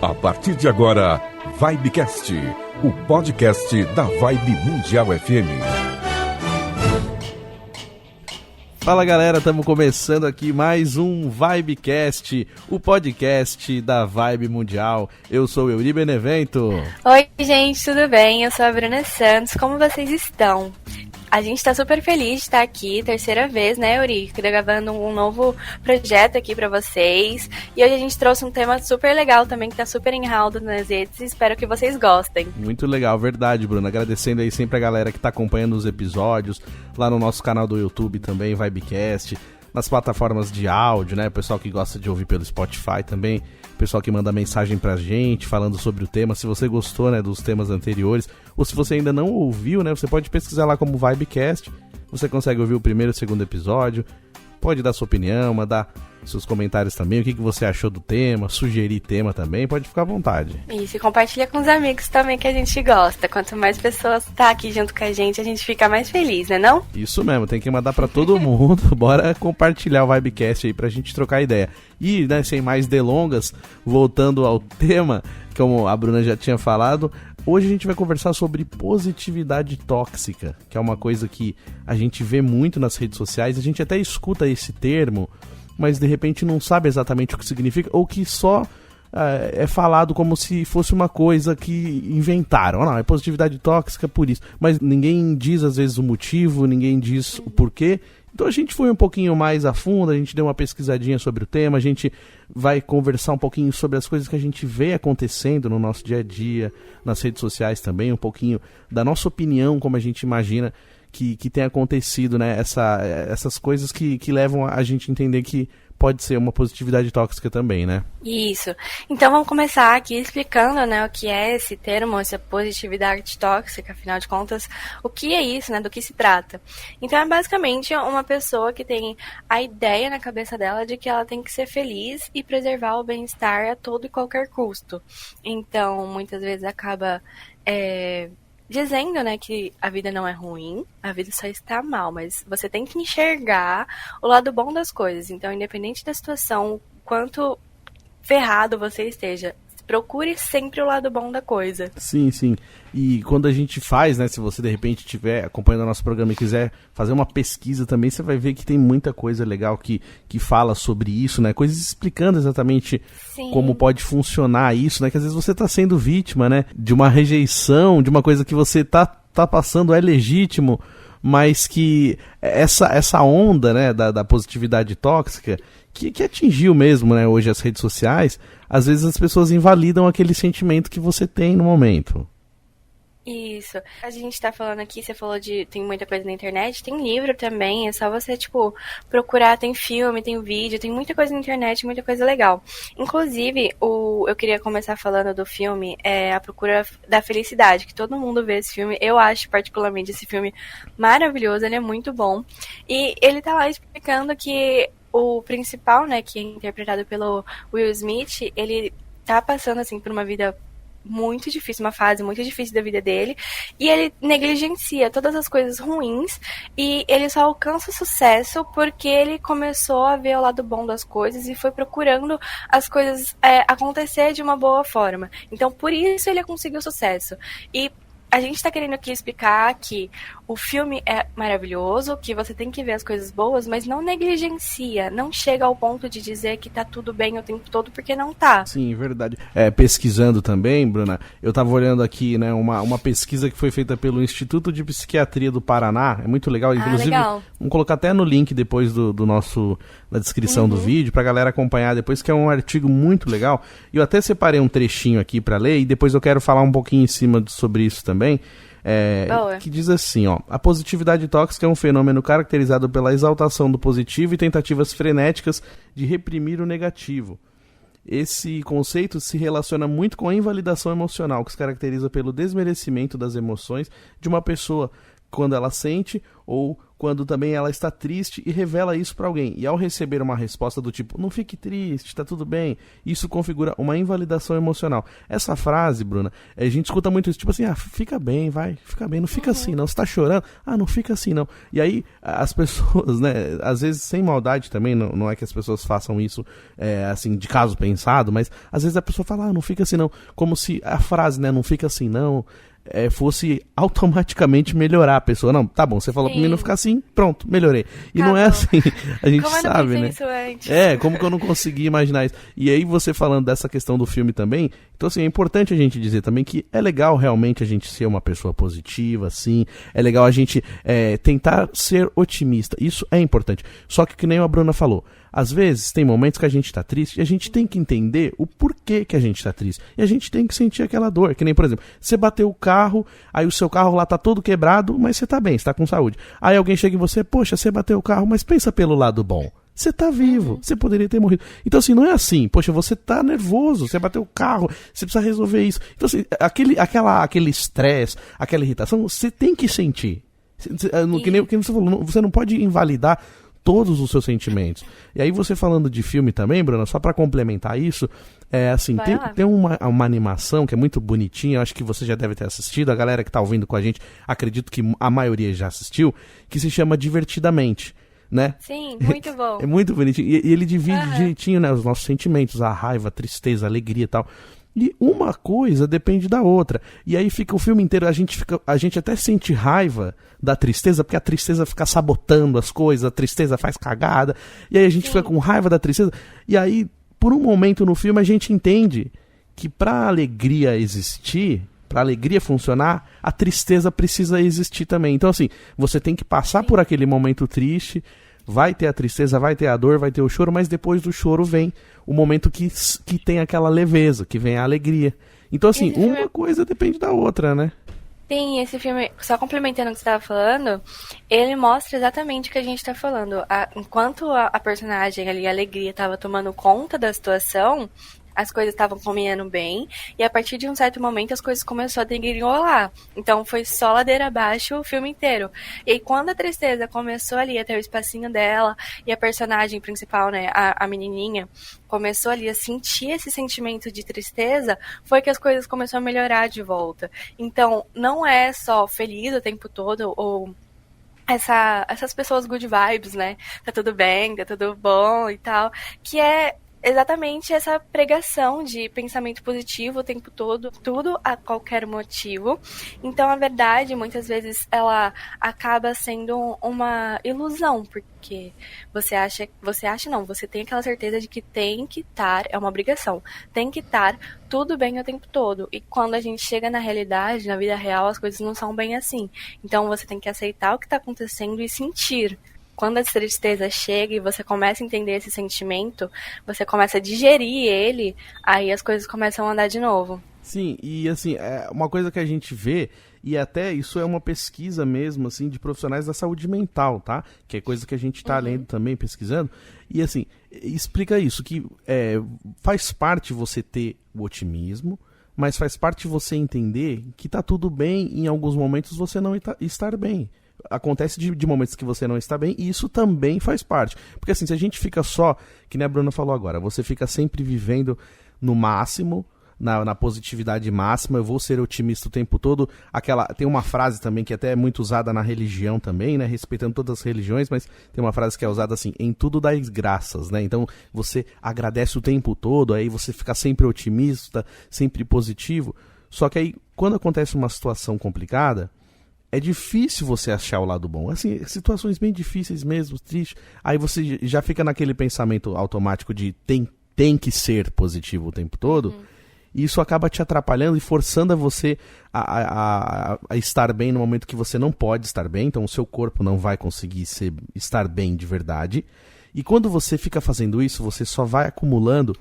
A partir de agora, Vibecast, o podcast da Vibe Mundial FM. Fala galera, estamos começando aqui mais um Vibecast, o podcast da Vibe Mundial. Eu sou o Euri Benevento. Oi gente, tudo bem? Eu sou a Bruna Santos, como vocês estão? A gente tá super feliz de estar aqui, terceira vez, né, Euri? Gravando um novo projeto aqui pra vocês. E hoje a gente trouxe um tema super legal também, que tá super em haldo nas redes. Espero que vocês gostem. Muito legal, verdade, Bruna. Agradecendo aí sempre a galera que tá acompanhando os episódios, lá no nosso canal do YouTube também, Vibecast, nas plataformas de áudio, né? O pessoal que gosta de ouvir pelo Spotify também, o pessoal que manda mensagem pra gente falando sobre o tema. Se você gostou, né, dos temas anteriores, ou se você ainda não ouviu, né, você pode pesquisar lá como Vibecast. Você consegue ouvir o primeiro e o segundo episódio. Pode dar sua opinião, mandar seus comentários também, o que você achou do tema, sugerir tema também, pode ficar à vontade. Isso, e compartilha com os amigos também que a gente gosta. Quanto mais pessoas tá aqui junto com a gente fica mais feliz, né não? Isso mesmo, tem que mandar pra todo mundo. Bora compartilhar o Vibecast aí pra gente trocar ideia. E, né, sem mais delongas, voltando ao tema, como a Bruna já tinha falado, hoje a gente vai conversar sobre positividade tóxica, que é uma coisa que a gente vê muito nas redes sociais, a gente até escuta esse termo, mas de repente não sabe exatamente o que significa, ou que só é falado como se fosse uma coisa que inventaram. Não, é positividade tóxica por isso, mas ninguém diz às vezes o motivo, ninguém diz o porquê. Então a gente foi um pouquinho mais a fundo, a gente deu uma pesquisadinha sobre o tema, a gente vai conversar um pouquinho sobre as coisas que a gente vê acontecendo no nosso dia a dia, nas redes sociais também, um pouquinho da nossa opinião, como a gente imagina que tem acontecido, né? Essas coisas que levam a gente a entender que pode ser uma positividade tóxica também, né? Isso. Então vamos começar aqui explicando, né, o que é esse termo, essa positividade tóxica, afinal de contas, o que é isso, né, do que se trata. Então é basicamente uma pessoa que tem a ideia na cabeça dela de que ela tem que ser feliz e preservar o bem-estar a todo e qualquer custo. Então, muitas vezes acaba dizendo, né, que a vida não é ruim, a vida só está mal, mas você tem que enxergar o lado bom das coisas. Então, independente da situação, quanto ferrado você esteja, procure sempre o lado bom da coisa. Sim, sim. E quando a gente faz, né, se você de repente estiver acompanhando o nosso programa e quiser fazer uma pesquisa também, você vai ver que tem muita coisa legal que fala sobre isso, né, coisas explicando exatamente Sim. como pode funcionar isso, né, que às vezes você está sendo vítima, né, de uma rejeição, de uma coisa que você tá passando, é legítimo, mas que essa onda, né, da positividade tóxica, que atingiu mesmo, né, hoje as redes sociais, às vezes as pessoas invalidam aquele sentimento que você tem no momento. Isso. A gente tá falando aqui, você falou tem muita coisa na internet, tem livro também, é só você, procurar, tem filme, tem vídeo, tem muita coisa na internet, muita coisa legal. Inclusive, eu queria começar falando do filme, A Procura da Felicidade, que todo mundo vê esse filme, eu acho particularmente esse filme maravilhoso, ele é muito bom. E ele tá lá explicando que o principal, né, que é interpretado pelo Will Smith, ele tá passando, assim, por uma vida muito difícil, uma fase muito difícil da vida dele, e ele negligencia todas as coisas ruins, e ele só alcança o sucesso porque ele começou a ver o lado bom das coisas e foi procurando as coisas acontecer de uma boa forma. Então, por isso ele conseguiu sucesso. E a gente tá querendo aqui explicar que o filme é maravilhoso, que você tem que ver as coisas boas, mas não negligencia, não chega ao ponto de dizer que tá tudo bem o tempo todo, porque não tá. Sim, verdade. Pesquisando também, Bruna, eu tava olhando aqui, né, uma pesquisa que foi feita pelo Instituto de Psiquiatria do Paraná, é muito legal, inclusive, legal. Vamos colocar até no link depois do nosso, na descrição do vídeo, pra galera acompanhar depois, que é um artigo muito legal, e eu até separei um trechinho aqui pra ler, e depois eu quero falar um pouquinho em cima sobre isso também, que diz assim, ó: a positividade tóxica é um fenômeno caracterizado pela exaltação do positivo e tentativas frenéticas de reprimir o negativo. Esse conceito se relaciona muito com a invalidação emocional, que se caracteriza pelo desmerecimento das emoções de uma pessoa quando ela sente ou quando também ela está triste e revela isso pra alguém. E ao receber uma resposta do tipo, não fique triste, tá tudo bem, isso configura uma invalidação emocional. Essa frase, Bruna, a gente escuta muito isso, tipo assim, fica bem, vai, fica bem, não fica assim não, você tá chorando, não fica assim não. E aí as pessoas, né, às vezes sem maldade também, não é que as pessoas façam isso assim, de caso pensado, mas às vezes a pessoa fala, não fica assim não, como se a frase, né, não fica assim não, fosse automaticamente melhorar a pessoa. Não, tá bom, você falou pra mim não ficar assim, pronto, melhorei. E não é assim, a gente sabe, né? Isso antes? Como que eu não consegui imaginar isso? E aí você falando dessa questão do filme também, então assim, é importante a gente dizer também que é legal realmente a gente ser uma pessoa positiva, assim, é legal a gente tentar ser otimista, isso é importante. Só que nem a Bruna falou, às vezes tem momentos que a gente tá triste e a gente tem que entender o porquê que a gente tá triste. E a gente tem que sentir aquela dor. Que nem, por exemplo, você bateu o carro, aí o seu carro lá tá todo quebrado, mas você tá bem, você tá com saúde. Aí alguém chega em você, poxa, você bateu o carro, mas pensa pelo lado bom. Você tá vivo, você poderia ter morrido. Então assim, não é assim, poxa, você tá nervoso, você bateu o carro, você precisa resolver isso. Então assim, aquele estresse, aquela irritação, você tem que sentir. Que nem você falou, você não pode invalidar todos os seus sentimentos. E aí você falando de filme também, Bruna, só pra complementar isso, assim, tem uma animação que é muito bonitinha, eu acho que você já deve ter assistido, a galera que tá ouvindo com a gente, acredito que a maioria já assistiu, que se chama Divertidamente, né? Sim, muito bom. É muito bonitinho, e ele divide direitinho, né, os nossos sentimentos, a raiva, a tristeza, a alegria e tal. E uma coisa depende da outra. E aí fica o filme inteiro, a gente até sente raiva da tristeza, porque a tristeza fica sabotando as coisas, a tristeza faz cagada, e aí a gente fica com raiva da tristeza. E aí, por um momento no filme, a gente entende que pra alegria existir, pra alegria funcionar, a tristeza precisa existir também. Então assim, você tem que passar por aquele momento triste, vai ter a tristeza, vai ter a dor, vai ter o choro, mas depois do choro vem o momento que tem aquela leveza, que vem a alegria. Então assim, uma coisa depende da outra, né? Sim, esse filme, só complementando o que você estava falando, ele mostra exatamente o que a gente está falando. Enquanto a personagem ali, a alegria, estava tomando conta da situação, as coisas estavam caminhando bem, e a partir de um certo momento as coisas começaram a degringolar. Então foi só ladeira abaixo o filme inteiro. E aí, quando a tristeza começou ali a ter o espacinho dela, e a personagem principal, né, a menininha, começou ali a sentir esse sentimento de tristeza, foi que as coisas começaram a melhorar de volta. Então, não é só feliz o tempo todo, ou essas pessoas good vibes, né? Tá tudo bem, tá tudo bom e tal, que é exatamente essa pregação de pensamento positivo o tempo todo, tudo a qualquer motivo. Então, a verdade, muitas vezes, ela acaba sendo uma ilusão, porque você tem aquela certeza de que tem que estar, é uma obrigação, tem que estar tudo bem o tempo todo. E quando a gente chega na realidade, na vida real, as coisas não são bem assim. Então, você tem que aceitar o que está acontecendo e sentir. Quando a tristeza chega e você começa a entender esse sentimento, você começa a digerir ele, aí as coisas começam a andar de novo. Sim, e assim, uma coisa que a gente vê, e até isso é uma pesquisa mesmo, assim, de profissionais da saúde mental, tá? Que é coisa que a gente tá lendo também, pesquisando, e assim, explica isso, que faz parte você ter o otimismo, mas faz parte você entender que tá tudo bem, em alguns momentos você não estar bem. Acontece de momentos que você não está bem, e isso também faz parte. Porque assim, se a gente fica só, que nem a Bruna falou agora, você fica sempre vivendo no máximo, na positividade máxima, eu vou ser otimista o tempo todo. Tem uma frase também que até é muito usada na religião também, né? Respeitando todas as religiões, mas tem uma frase que é usada assim, em tudo dai graças, né? Então você agradece o tempo todo, aí você fica sempre otimista, sempre positivo. Só que aí, quando acontece uma situação complicada, é difícil você achar o lado bom. Assim, situações bem difíceis mesmo, tristes. Aí você já fica naquele pensamento automático de tem que ser positivo o tempo todo. E isso acaba te atrapalhando e forçando a você a estar bem no momento que você não pode estar bem. Então o seu corpo não vai conseguir estar bem de verdade. E quando você fica fazendo isso, você só vai acumulando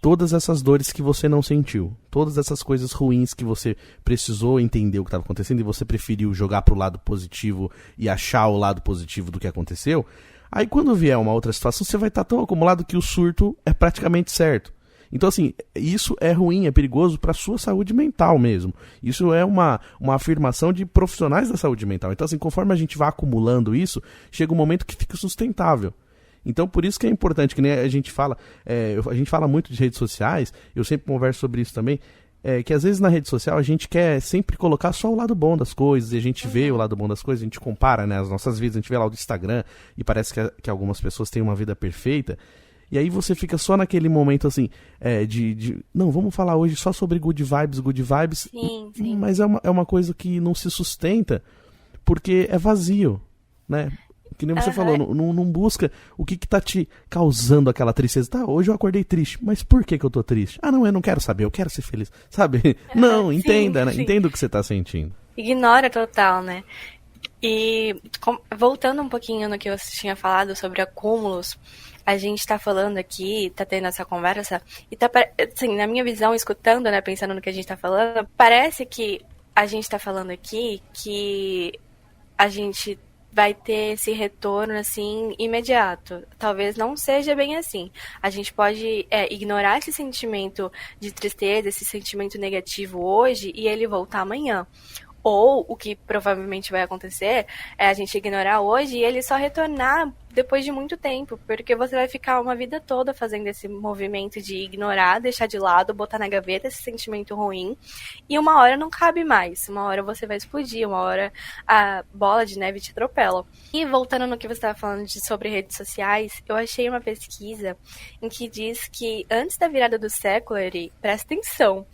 todas essas dores que você não sentiu, todas essas coisas ruins que você precisou entender o que estava acontecendo e você preferiu jogar pro lado positivo e achar o lado positivo do que aconteceu, aí quando vier uma outra situação, você vai estar tão acumulado que o surto é praticamente certo. Então, assim, isso é ruim, é perigoso para sua saúde mental mesmo. Isso é uma afirmação de profissionais da saúde mental. Então, assim, conforme a gente vai acumulando isso, chega um momento que fica sustentável. Então, por isso que é importante, que nem a gente fala, a gente fala muito de redes sociais, eu sempre converso sobre isso também, que às vezes na rede social a gente quer sempre colocar só o lado bom das coisas, e a gente vê o lado bom das coisas, a gente compara, né, as nossas vidas, a gente vê lá o do Instagram, e parece que algumas pessoas têm uma vida perfeita, e aí você fica só naquele momento assim, não, vamos falar hoje só sobre good vibes, sim. Mas é uma coisa que não se sustenta, porque é vazio, né? Que nem você falou, não busca o que tá te causando aquela tristeza. Tá, hoje eu acordei triste, mas por que eu tô triste? Ah, não, eu não quero saber, eu quero ser feliz, sabe? Não, entenda, né? Entenda o que você tá sentindo. Ignora total, né? E voltando um pouquinho no que você tinha falado sobre acúmulos, a gente tá falando aqui, tá tendo essa conversa, e tá, assim, na minha visão, escutando, né, pensando no que a gente tá falando, parece que a gente tá falando aqui que a gente vai ter esse retorno, assim, imediato. Talvez não seja bem assim. A gente pode ignorar esse sentimento de tristeza, esse sentimento negativo hoje e ele voltar amanhã. Ou, o que provavelmente vai acontecer, é a gente ignorar hoje e ele só retornar depois de muito tempo, porque você vai ficar uma vida toda fazendo esse movimento de ignorar, deixar de lado, botar na gaveta esse sentimento ruim, e uma hora não cabe mais, uma hora você vai explodir, uma hora a bola de neve te atropela. E voltando no que você estava falando sobre redes sociais, eu achei uma pesquisa em que diz que antes da virada do século, Eri, presta atenção,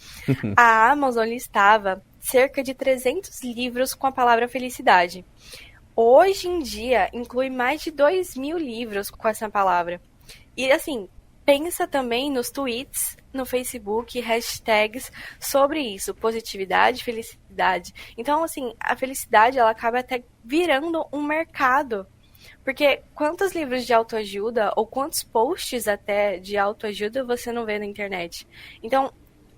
a Amazon listava cerca de 300 livros com a palavra felicidade. Hoje em dia, inclui mais de 2.000 livros com essa palavra. E, assim, pensa também nos tweets, no Facebook, hashtags sobre isso, positividade, felicidade. Então, assim, a felicidade, ela acaba até virando um mercado. Porque quantos livros de autoajuda, ou quantos posts até de autoajuda você não vê na internet? Então,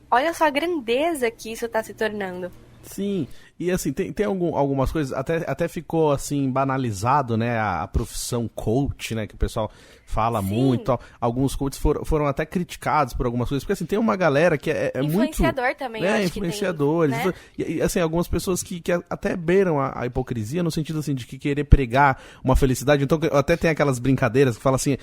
olha só a grandeza que isso está se tornando. Sim, e assim, tem algumas coisas, até ficou assim, banalizado, né, a profissão coach, né, que o pessoal fala muito, tal. Alguns coaches foram até criticados por algumas coisas, porque assim, tem uma galera que é muito... Influenciador também, eu acho influenciadores, que tem, né? E assim, algumas pessoas que até beiram a hipocrisia, no sentido assim, de que querer pregar uma felicidade, então até tem aquelas brincadeiras que falam assim,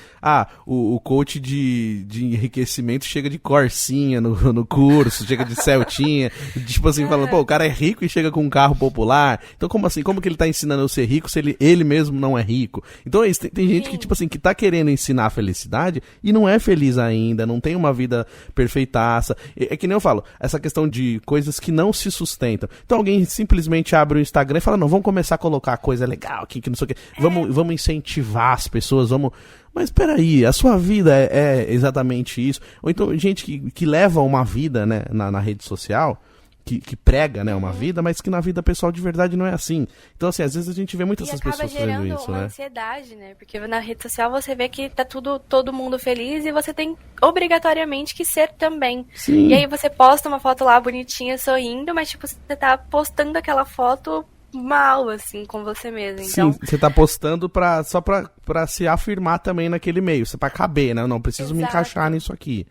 o coach de enriquecimento chega de Corsinha no curso, chega de Celtinha, tipo assim, falando, pô, o cara é rico e chega com um carro popular, então como assim, como que ele tá ensinando eu ser rico se ele mesmo não é rico? Então é isso, tem gente que, tipo assim, que tá querendo ensinar a felicidade e não é feliz ainda, não tem uma vida perfeitaça. É que nem eu falo, essa questão de coisas que não se sustentam. Então alguém simplesmente abre o Instagram e fala, não, vamos começar a colocar coisa legal aqui, que não sei o quê, vamos incentivar as pessoas, vamos... Mas peraí, a sua vida é exatamente isso? Ou então gente que leva uma vida, né, na rede social... Que prega, né, uma vida, mas que na vida pessoal de verdade não é assim. Então, assim, às vezes a gente vê muitas essas pessoas fazendo isso, né? E acaba gerando uma ansiedade, né? Porque na rede social você vê que tá todo mundo feliz e você tem obrigatoriamente que ser também. Sim. E aí você posta uma foto lá bonitinha, sorrindo, mas, tipo, você tá postando aquela foto mal, assim, com você mesmo. Então... Sim, você tá postando só pra se afirmar também naquele meio, pra caber, né? Não, preciso me encaixar nisso aqui.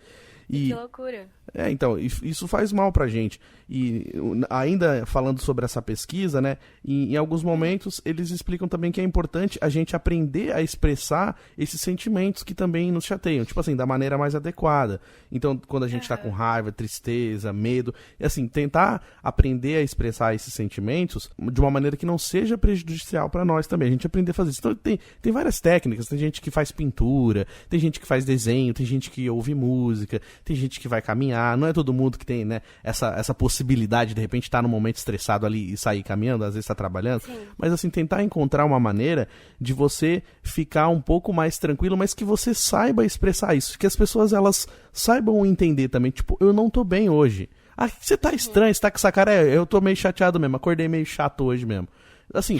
Que loucura. Então, isso faz mal pra gente. E ainda falando sobre essa pesquisa, né, em alguns momentos eles explicam também que é importante a gente aprender a expressar esses sentimentos que também nos chateiam, tipo assim, da maneira mais adequada. Então, quando a gente tá com raiva, tristeza, medo, assim, tentar aprender a expressar esses sentimentos de uma maneira que não seja prejudicial pra nós também. A gente aprender a fazer isso. Então, tem várias técnicas, tem gente que faz pintura, tem gente que faz desenho, tem gente que ouve música, tem gente que vai caminhar, não é todo mundo que tem, né, essa possibilidade de repente estar num momento estressado ali e sair caminhando, às vezes está trabalhando, mas assim, tentar encontrar uma maneira de você ficar um pouco mais tranquilo, mas que você saiba expressar isso, que as pessoas elas saibam entender também, tipo, eu não tô bem hoje. Ah, você tá estranho, você tá com essa cara, eu tô meio chateado mesmo, acordei meio chato hoje mesmo. Assim,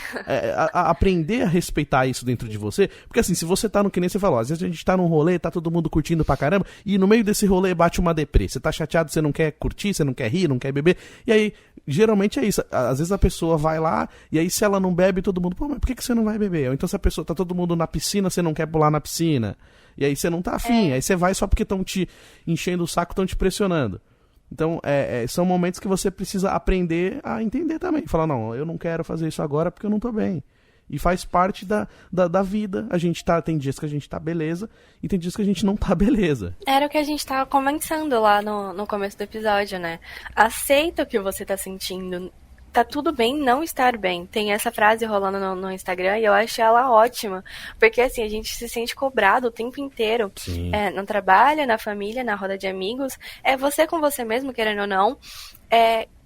aprender a respeitar isso dentro de você, porque assim, se você tá no que nem você falou, às vezes a gente tá num rolê, tá todo mundo curtindo pra caramba, e no meio desse rolê bate uma deprê, você tá chateado, você não quer curtir, você não quer rir, não quer beber, e aí, geralmente é isso, às vezes a pessoa vai lá, e aí se ela não bebe, todo mundo, pô, mas por que você não vai beber? Ou então se a pessoa tá todo mundo na piscina, você não quer pular na piscina, E aí você não tá afim, aí você vai só porque estão te enchendo o saco, estão te pressionando. Então, são momentos que você precisa aprender a entender também. Falar, não, eu não quero fazer isso agora porque eu não tô bem. E faz parte da vida. A gente tem dias que a gente tá beleza e tem dias que a gente não tá beleza. Era o que a gente tava conversando lá no começo do episódio, né? Aceita o que você tá sentindo. Tá tudo bem não estar bem. Tem essa frase rolando no Instagram e eu acho ela ótima. Porque assim, a gente se sente cobrado o tempo inteiro. No trabalho, na família, na roda de amigos. É você com você mesmo, querendo ou não.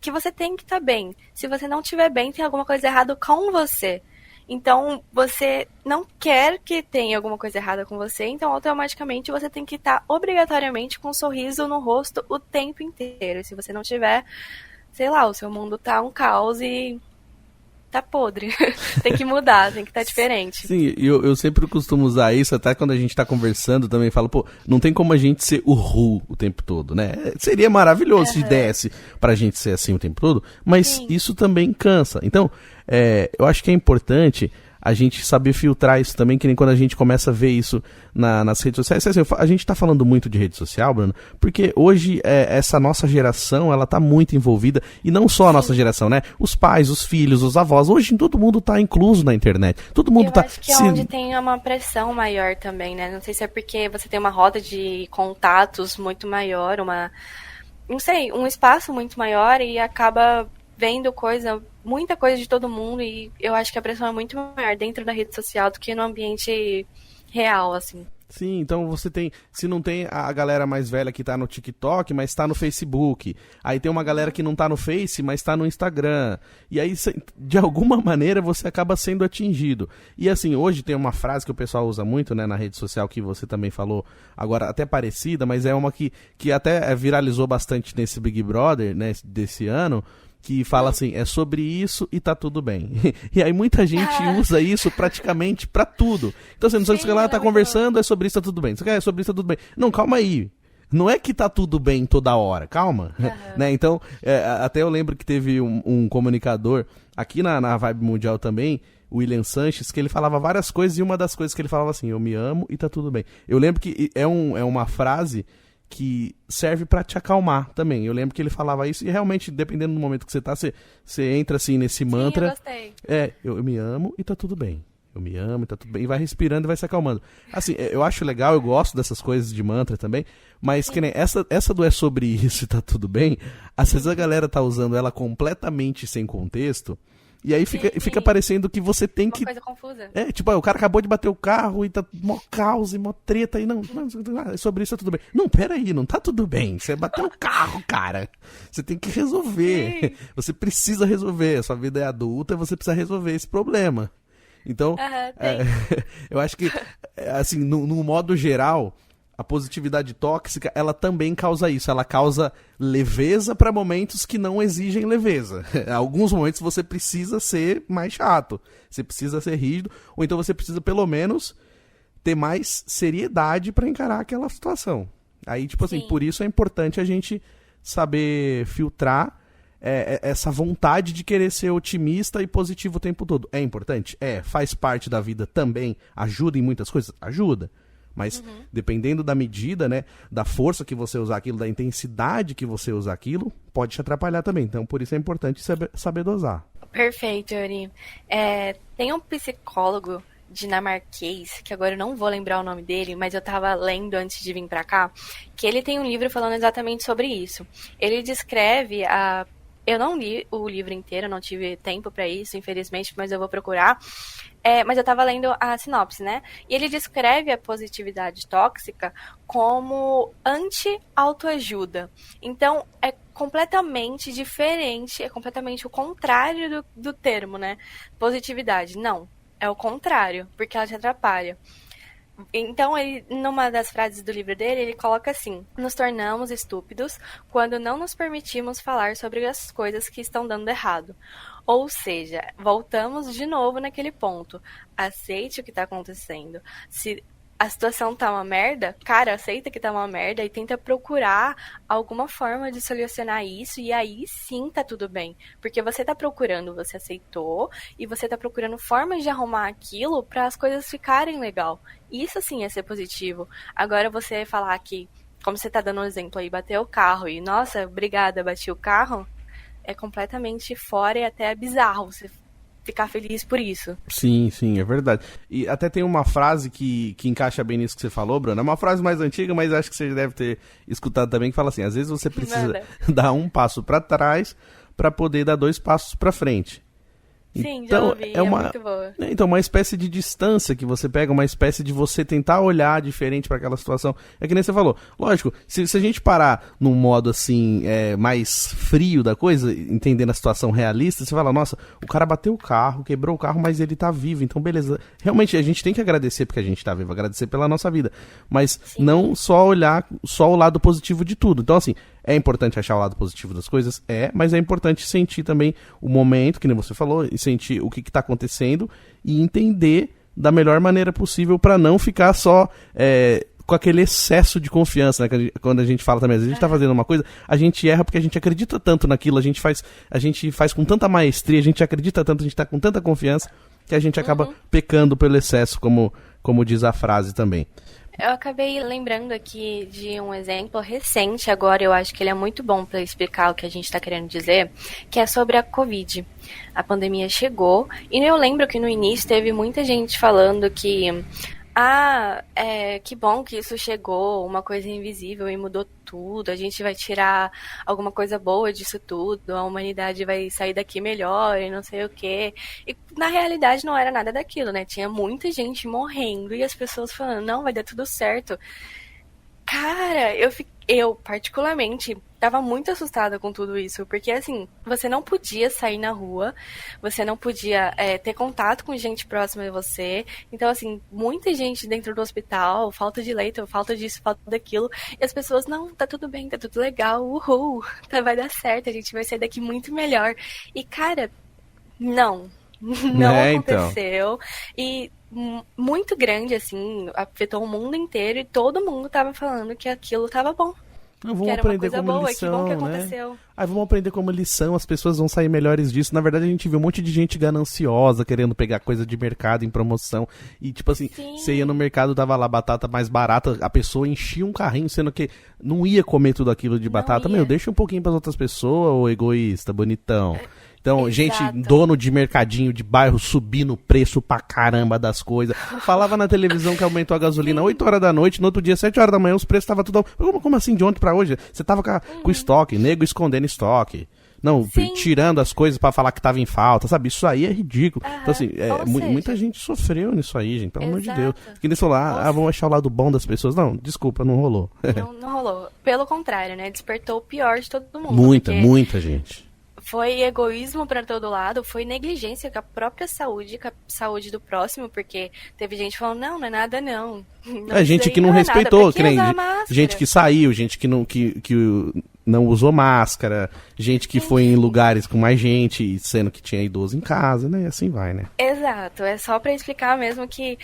Que você tem que estar bem. Se você não estiver bem, tem alguma coisa errada com você. Então, você não quer que tenha alguma coisa errada com você, então automaticamente você tem que estar obrigatoriamente com um sorriso no rosto o tempo inteiro. Se você não tiver, sei lá, o seu mundo tá um caos e tá podre. Tem que mudar, tem que estar diferente. Sim, eu sempre costumo usar isso, até quando a gente tá conversando também, falo, pô, não tem como a gente ser o Ru o tempo todo, né? Seria maravilhoso se desse pra gente ser assim o tempo todo, mas isso também cansa. Então, eu acho que é importante a gente saber filtrar isso também, que nem quando a gente começa a ver isso nas redes sociais. Assim, a gente tá falando muito de rede social, Bruno, porque hoje essa nossa geração, ela tá muito envolvida, e não só a nossa geração, né? Os pais, os filhos, os avós, hoje todo mundo tá incluso na internet. Todo mundo Eu acho que é onde tem uma pressão maior também, né? Não sei se é porque você tem uma roda de contatos muito maior, não sei, um espaço muito maior e acaba vendo muita coisa de todo mundo, e eu acho que a pressão é muito maior dentro da rede social do que no ambiente real, assim. Sim, então você tem, se não tem a galera mais velha que tá no TikTok, mas tá no Facebook, aí tem uma galera que não tá no Face, mas tá no Instagram, e aí de alguma maneira você acaba sendo atingido. E assim, hoje tem uma frase que o pessoal usa muito, né, na rede social, que você também falou agora, até parecida, mas é uma que até viralizou bastante nesse Big Brother, né, desse ano, que fala assim, é sobre isso e tá tudo bem. E aí muita gente usa isso praticamente pra tudo. Então você não sabe se ela tá conversando, é sobre isso, tá tudo bem. Você quer, é sobre isso, tá tudo bem. Não, calma aí. Não é que tá tudo bem toda hora, calma. Né? Então, até eu lembro que teve um comunicador aqui na Vibe Mundial também, o William Sanches, que ele falava várias coisas, e uma das coisas que ele falava assim, eu me amo e tá tudo bem. Eu lembro que é uma frase que serve pra te acalmar também. Eu lembro que ele falava isso, e realmente, dependendo do momento que você tá, você entra assim nesse mantra. Sim, eu gostei. Eu me amo e tá tudo bem. Eu me amo e tá tudo bem. E vai respirando e vai se acalmando. Assim, eu acho legal, eu gosto dessas coisas de mantra também, mas que nem essa do é sobre isso e tá tudo bem, às vezes a galera tá usando ela completamente sem contexto. E aí fica parecendo que você tem que... Uma coisa confusa. Tipo, o cara acabou de bater o carro e tá mó caos e mó treta e não, sobre isso tá tudo bem. Não, peraí, não tá tudo bem. Você bateu o carro, cara. Você tem que resolver. Sim. Você precisa resolver. A sua vida é adulta e você precisa resolver esse problema. Então, eu acho que, assim, no modo geral, a positividade tóxica, ela também causa isso. Ela causa leveza para momentos que não exigem leveza. Em alguns momentos você precisa ser mais chato. Você precisa ser rígido. Ou então você precisa, pelo menos, ter mais seriedade para encarar aquela situação. Aí, tipo assim, por isso é importante a gente saber filtrar essa vontade de querer ser otimista e positivo o tempo todo. É importante? Faz parte da vida também. Ajuda em muitas coisas? Ajuda. Mas dependendo da medida, né, da força que você usar aquilo, da intensidade que você usar aquilo, pode te atrapalhar também. Então, por isso é importante saber dosar. Perfeito, Yuri. Tem um psicólogo dinamarquês, que agora eu não vou lembrar o nome dele, mas eu tava lendo antes de vir pra cá, que ele tem um livro falando exatamente sobre isso. Ele descreve Eu não li o livro inteiro, não tive tempo pra isso, infelizmente, mas eu vou procurar. Mas eu tava lendo a sinopse, né? E ele descreve a positividade tóxica como anti-autoajuda. Então, é completamente diferente, é completamente o contrário do termo, né? Positividade. Não, é o contrário, porque ela te atrapalha. Então, numa das frases do livro dele, ele coloca assim: nos tornamos estúpidos quando não nos permitimos falar sobre as coisas que estão dando errado. Ou seja, voltamos de novo naquele ponto. Aceite o que está acontecendo. Se a situação tá uma merda, cara, aceita que tá uma merda e tenta procurar alguma forma de solucionar isso, e aí sim tá tudo bem. Porque você tá procurando, você aceitou, e você tá procurando formas de arrumar aquilo para as coisas ficarem legal. Isso sim é ser positivo. Agora você falar que, como você tá dando um exemplo aí, bater o carro e, nossa, obrigada, bati o carro, é completamente fora e até bizarro você ficar feliz por isso. Sim, é verdade. E até tem uma frase que encaixa bem nisso que você falou, Bruno. É uma frase mais antiga, mas acho que você deve ter escutado também, que fala assim, às vezes você precisa dar um passo para trás para poder dar 2 passos para frente. Sim, então, já ouvi, é muito boa. Então, uma espécie de distância que você pega, uma espécie de você tentar olhar diferente para aquela situação. É que nem você falou. Lógico, se a gente parar num modo assim, mais frio da coisa, entendendo a situação realista, você fala, nossa, o cara bateu o carro, quebrou o carro, mas ele tá vivo, então beleza. Realmente, a gente tem que agradecer porque a gente tá vivo, agradecer pela nossa vida. Mas não só olhar só o lado positivo de tudo. Então, assim, é importante achar o lado positivo das coisas? Mas é importante sentir também o momento, que nem você falou, e sentir o que está acontecendo e entender da melhor maneira possível para não ficar só com aquele excesso de confiança, né? Quando a gente fala também, às vezes a gente tá fazendo uma coisa, a gente erra porque a gente acredita tanto naquilo, a gente faz com tanta maestria, a gente acredita tanto, a gente tá com tanta confiança, que a gente acaba pecando pelo excesso, como diz a frase também. Eu acabei lembrando aqui de um exemplo recente, agora eu acho que ele é muito bom para explicar o que a gente está querendo dizer, que é sobre a Covid. A pandemia chegou, e eu lembro que no início teve muita gente falando que que bom que isso chegou, uma coisa invisível e mudou tudo, a gente vai tirar alguma coisa boa disso tudo, a humanidade vai sair daqui melhor e não sei o quê. E na realidade não era nada daquilo, né? Tinha muita gente morrendo e as pessoas falando, não, vai dar tudo certo. Cara, eu particularmente tava muito assustada com tudo isso, porque assim, você não podia sair na rua, você não podia ter contato com gente próxima de você, então assim, muita gente dentro do hospital, falta de leito, falta disso, falta daquilo, e as pessoas, não, tá tudo bem, tá tudo legal, uhul, vai dar certo, a gente vai sair daqui muito melhor. E cara, não aconteceu, e muito grande, assim, afetou o mundo inteiro e todo mundo tava falando que aquilo tava bom. Vamos aprender como lição, que bom que aconteceu. Vamos aprender como lição, as pessoas vão sair melhores disso. Na verdade, a gente viu um monte de gente gananciosa, querendo pegar coisa de mercado em promoção. E tipo assim, você ia no mercado, tava lá batata mais barata, a pessoa enchia um carrinho, sendo que não ia comer tudo aquilo de batata. Meu, deixa um pouquinho pras outras pessoas, ô egoísta, bonitão. Então, gente, dono de mercadinho de bairro subindo o preço pra caramba das coisas. Falava na televisão que aumentou a gasolina 8 horas da noite, no outro dia, 7 horas da manhã, os preços estavam tudo... Como assim, de ontem pra hoje? Você tava com estoque, nego escondendo estoque. Não, tirando as coisas pra falar que tava em falta, sabe? Isso aí é ridículo. Então, assim, muita gente sofreu nisso aí, gente, pelo amor de Deus. Que nem falar, vamos achar o lado bom das pessoas. Não, desculpa, não rolou. Não rolou. Pelo contrário, né? Despertou o pior de todo mundo. Muita gente. Foi egoísmo pra todo lado, foi negligência com a própria saúde, com a saúde do próximo, porque teve gente falando, não é nada não. Gente que não respeitou, que nem gente que saiu, gente que não usou máscara, gente que foi em lugares com mais gente, sendo que tinha idoso em casa, né? E assim vai, né? Exato, é só pra explicar mesmo que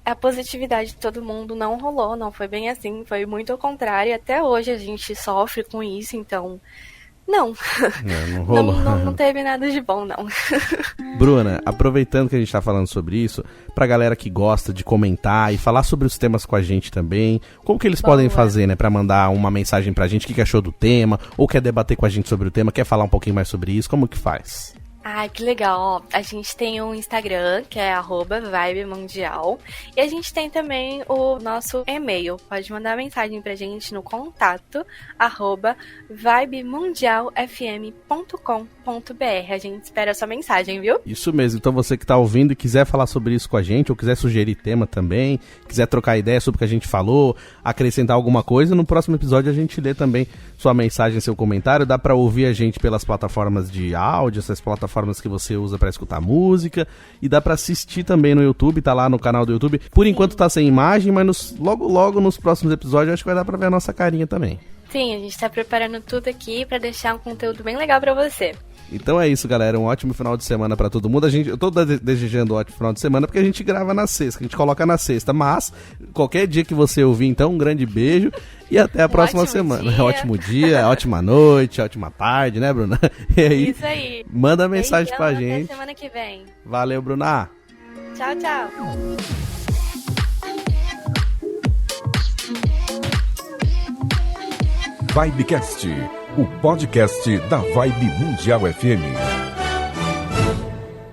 a positividade de todo mundo não rolou, não foi bem assim, foi muito ao contrário, e até hoje a gente sofre com isso, então... Não rolou. Não teve nada de bom, não. Bruna, aproveitando que a gente tá falando sobre isso, pra galera que gosta de comentar e falar sobre os temas com a gente também, como que eles podem fazer, né, pra mandar uma mensagem pra gente, o que achou do tema, ou quer debater com a gente sobre o tema, quer falar um pouquinho mais sobre isso, como que faz? Ai, que legal, ó. A gente tem um Instagram, que é @vibemundial, e a gente tem também o nosso e-mail. Pode mandar mensagem pra gente no contato @vibemundialfm.com.br. A gente espera a sua mensagem, viu? Isso mesmo, então você que tá ouvindo e quiser falar sobre isso com a gente, ou quiser sugerir tema também, quiser trocar ideia sobre o que a gente falou, acrescentar alguma coisa, no próximo episódio a gente lê também sua mensagem, seu comentário. Dá pra ouvir a gente pelas plataformas de áudio, essas plataformas que você usa pra escutar música, e dá pra assistir também no YouTube, tá lá no canal do YouTube. Por enquanto tá sem imagem, mas logo nos próximos episódios acho que vai dar pra ver a nossa carinha também. Sim, a gente tá preparando tudo aqui pra deixar um conteúdo bem legal pra você. Então é isso, galera. Um ótimo final de semana pra todo mundo. Eu tô desejando um ótimo final de semana porque a gente grava na sexta, que a gente coloca na sexta. Mas, qualquer dia que você ouvir, então, um grande beijo e até a próxima semana. Dia. Ótimo dia, ótima noite, ótima tarde, né, Bruna? E aí, Isso aí. manda mensagem Beijão, pra até gente. semana que vem. Valeu, Bruna. Tchau, tchau. Vibecast, o podcast da Vibe Mundial FM.